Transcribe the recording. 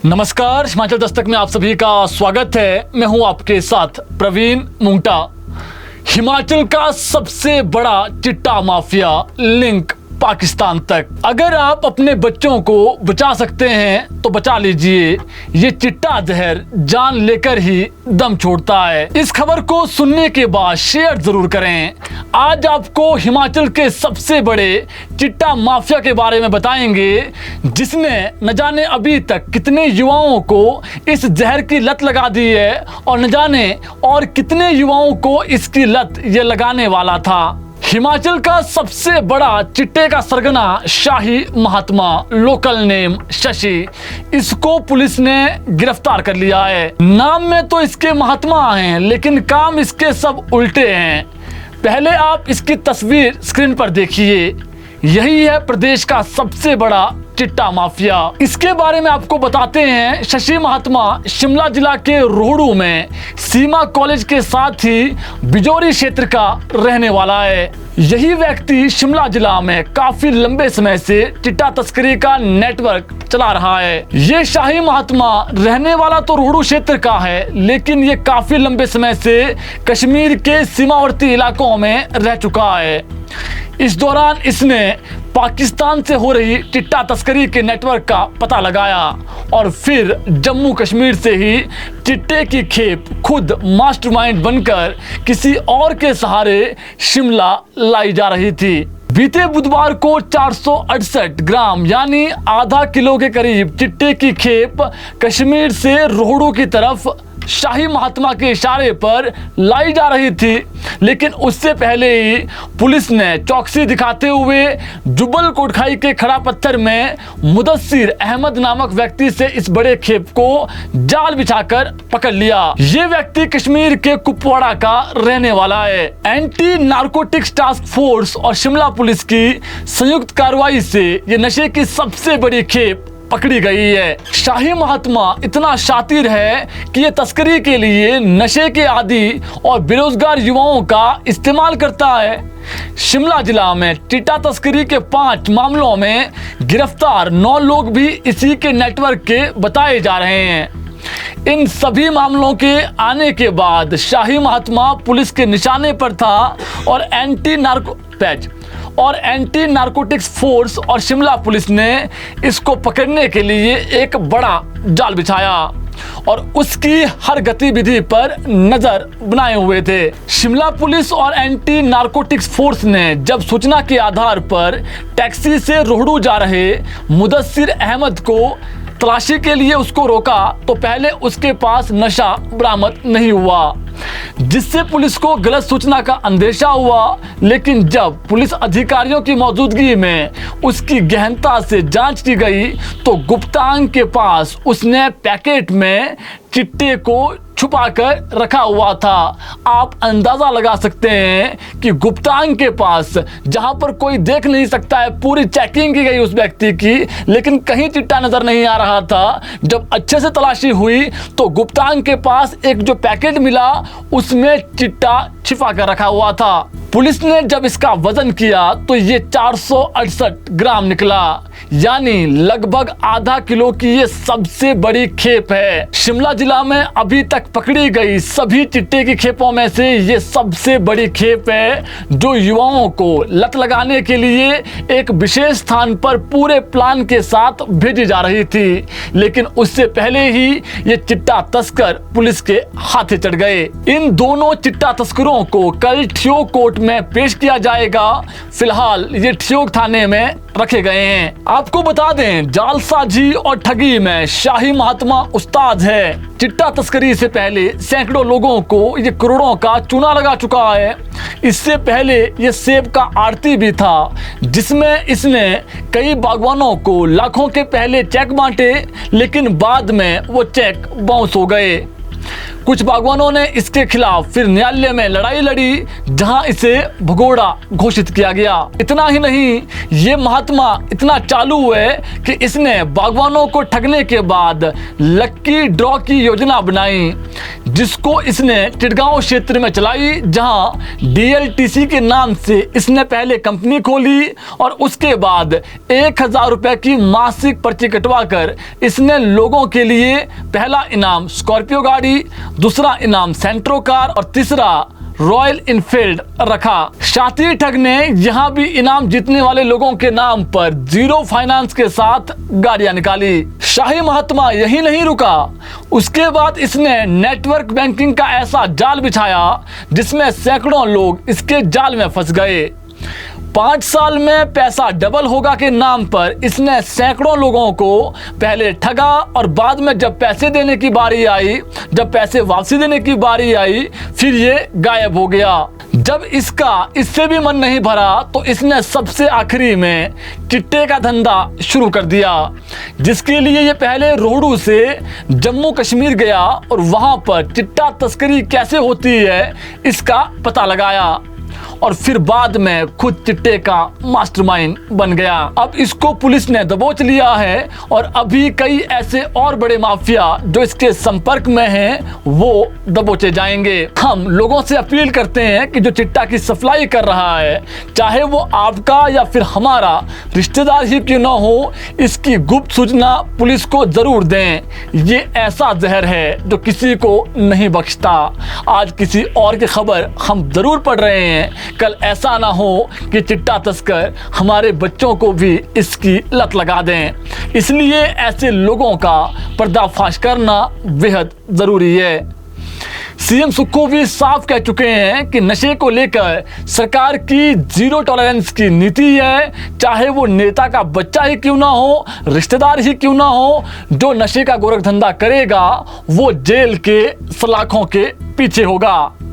नमस्कार, हिमाचल दस्तक में आप सभी का स्वागत है। मैं हूं आपके साथ प्रवीण मुंगटा। हिमाचल का सबसे बड़ा चिट्टा माफिया लिंक पाकिस्तान तक। अगर आप अपने बच्चों को बचा सकते हैं तो बचा लीजिए, ये चिट्टा जहर जान लेकर ही दम छोड़ता है। इस खबर को सुनने के बाद शेयर जरूर करें। आज आपको हिमाचल के सबसे बड़े चिट्टा माफिया के बारे में बताएंगे, जिसने न जाने अभी तक कितने युवाओं को इस जहर की लत लगा दी है और न जाने और कितने युवाओं को इसकी लत ये लगाने वाला था। हिमाचल का सबसे बड़ा चिट्टे का सरगना शाही महात्मा, लोकल नेम शशि। इसको पुलिस ने गिरफ्तार कर लिया है। नाम में तो इसके महात्मा हैं, लेकिन काम इसके सब उल्टे हैं। पहले आप इसकी तस्वीर स्क्रीन पर देखिए। यही है प्रदेश का सबसे बड़ा चिट्टा माफिया। इसके बारे में आपको बताते हैं। शशि महात्मा शिमला जिला के रोहड़ू में सीमा कॉलेज के साथ ही बिजौरी क्षेत्र का रहने वाला है। यही व्यक्ति शिमला जिला में काफी लंबे समय से चिट्टा तस्करी का नेटवर्क चला रहा है। ये शाही महात्मा रहने वाला तो रोहड़ू क्षेत्र का है, लेकिन ये काफी लंबे समय से कश्मीर के सीमावर्ती इलाकों में रह चुका है। इस दौरान इसने पाकिस्तान से हो रही चिट्टा तस्करी के नेटवर्क का पता लगाया और फिर जम्मू कश्मीर से ही चिट्टे की खेप खुद मास्टरमाइंड बनकर किसी और के सहारे शिमला लाई जा रही थी। बीते बुधवार को 468 ग्राम यानी आधा किलो के करीब चिट्टे की खेप कश्मीर से रोहड़ू की तरफ शाही महात्मा के इशारे पर लाई जा रही थी, लेकिन उससे पहले ही पुलिस ने चौकसी दिखाते हुए जुबल कोटखाई के खड़ा पत्थर में मुदस्सिर अहमद नामक व्यक्ति से इस बड़े खेप को जाल बिछाकर पकड़ लिया। ये व्यक्ति कश्मीर के कुपवाड़ा का रहने वाला है। एंटी नारकोटिक्स टास्क फोर्स और शिमला पुलिस की संयुक्त कार्रवाई से ये नशे की सबसे बड़ी खेप पकड़ी गई है। शाही महात्मा इतना शातिर है कि ये तस्करी के लिए नशे के आदी और बेरोजगार युवाओं का इस्तेमाल करता है। शिमला जिला में चिट्टा तस्करी के 5 मामलों में गिरफ्तार 9 लोग भी इसी के नेटवर्क के बताए जा रहे हैं। इन सभी मामलों के आने के बाद शाही महात्मा पुलिस के निशाने पर था और एंटी नारकोटिक्स फोर्स और शिमला पुलिस ने इसको पकड़ने के लिए एक बड़ा जाल बिछाया और उसकी हर गतिविधि पर नजर बनाए हुए थे। शिमला पुलिस और एंटी नारकोटिक्स फोर्स ने जब सूचना के आधार पर टैक्सी से रोहड़ू जा रहे मुदस्सिर अहमद को तलाशी के लिए उसको रोका तो पहले उसके पास नशा बरामद नहीं हुआ, जिससे पुलिस को गलत सूचना का अंदेशा हुआ। लेकिन जब पुलिस अधिकारियों की मौजूदगी में उसकी गहनता से जांच की गई तो गुप्तांग के पास उसने पैकेट में चिट्टे को छुपाकर रखा हुआ था। आप अंदाजा लगा सकते हैं कि गुप्तांग के पास, जहां पर कोई देख नहीं सकता है, पूरी चेकिंग की गई उस व्यक्ति की, लेकिन कहीं चिट्टा नजर नहीं आ रहा था। जब अच्छे से तलाशी हुई तो गुप्तांग के पास एक जो पैकेट मिला उसमें चिट्टा छिपा कर रखा हुआ था। पुलिस ने जब इसका वजन किया तो ये 468 ग्राम निकला, यानी लगभग आधा किलो की ये सबसे बड़ी खेप है। शिमला जिला में अभी तक पकड़ी गई सभी चिट्टे की खेपों में से ये सबसे बड़ी खेप है, जो युवाओं को लत लगाने के लिए एक विशेष स्थान पर पूरे प्लान के साथ भेजी जा रही थी। लेकिन उससे पहले ही ये चिट्टा तस्कर पुलिस के हाथे चढ़ गए। इन दोनों चिट्टा तस्करों को कल ठियोग कोर्ट में पेश किया जाएगा। फिलहाल ये ठियोग थाने में रखे गए हैं। आपको बता दें, जालसाजी और ठगी में शाही महात्मा उस्ताद है। चिट्टा तस्करी से पहले सैकड़ों लोगों को ये करोड़ों का चूना लगा चुका है। इससे पहले ये सेब का आड़ती भी था, जिसमें इसने कई बागवानों को लाखों के पहले चेक बांटे, लेकिन बाद में वो चेक बाउंस हो गए। कुछ बागवानों ने इसके खिलाफ फिर न्यायालय में लड़ाई लड़ी, जहां इसे भगोड़ा घोषित किया गया। इतना ही नहीं, ये महात्मा इतना चालू है कि इसने बागवानों को ठगने के बाद लक्की ड्रॉ की योजना बनाई, जिसको इसने चिटगांव क्षेत्र में चलाई, जहां डीएलटीसी के नाम से इसने पहले कंपनी खोली और उसके बाद 1000 रुपए की मासिक पर्ची कटवाकर इसने लोगों के लिए पहला इनाम स्कॉर्पियो गाड़ी, दूसरा इनाम सेंट्रो कार और तीसरा रॉयल इनफील्ड रखा। शातिर ठग ने यहां भी इनाम जीतने वाले लोगों के नाम पर 0 फाइनेंस के साथ गाड़ियां निकाली। शाही महात्मा यही नहीं रुका, उसके बाद इसने नेटवर्क बैंकिंग का ऐसा जाल बिछाया जिसमें सैकड़ों लोग इसके जाल में फंस गए। 5 साल में पैसा डबल होगा के नाम पर इसने सैकड़ों लोगों को पहले ठगा और बाद में जब पैसे देने की बारी आई, जब पैसे वापसी देने की बारी आई, फिर ये गायब हो गया। जब इसका इससे भी मन नहीं भरा तो इसने सबसे आखिरी में चिट्टे का धंधा शुरू कर दिया, जिसके लिए ये पहले रोहडू से जम्मू कश्मीर गया और वहां पर चिट्टा तस्करी कैसे होती है इसका पता लगाया और फिर बाद में खुद चिट्टे का मास्टरमाइंड बन गया। अब इसको पुलिस ने दबोच लिया है और अभी कई ऐसे और बड़े माफिया जो इसके संपर्क में हैं वो दबोचे जाएंगे। हम लोगों से अपील करते हैं कि जो चिट्टा की सप्लाई कर रहा है, चाहे वो आपका या फिर हमारा रिश्तेदार ही क्यों ना हो, इसकी गुप्त सूचना पुलिस को जरूर दें। ये ऐसा जहर है जो किसी को नहीं बख्शता। आज किसी और की खबर हम जरूर पढ़ रहे हैं, कल ऐसा ना हो कि चिट्टा तस्कर हमारे बच्चों को भी इसकी लत लगा दें। इसलिए ऐसे लोगों का पर्दाफाश करना बेहद ज़रूरी है। सीएम सुक्खू भी साफ कह चुके हैं कि नशे को लेकर सरकार की 0 टॉलरेंस की नीति है, चाहे वो नेता का बच्चा ही क्यों ना हो, रिश्तेदार ही क्यों ना हो, जो नशे का गोरख धंधा करेगा वो जेल के सलाखों के पीछे होगा।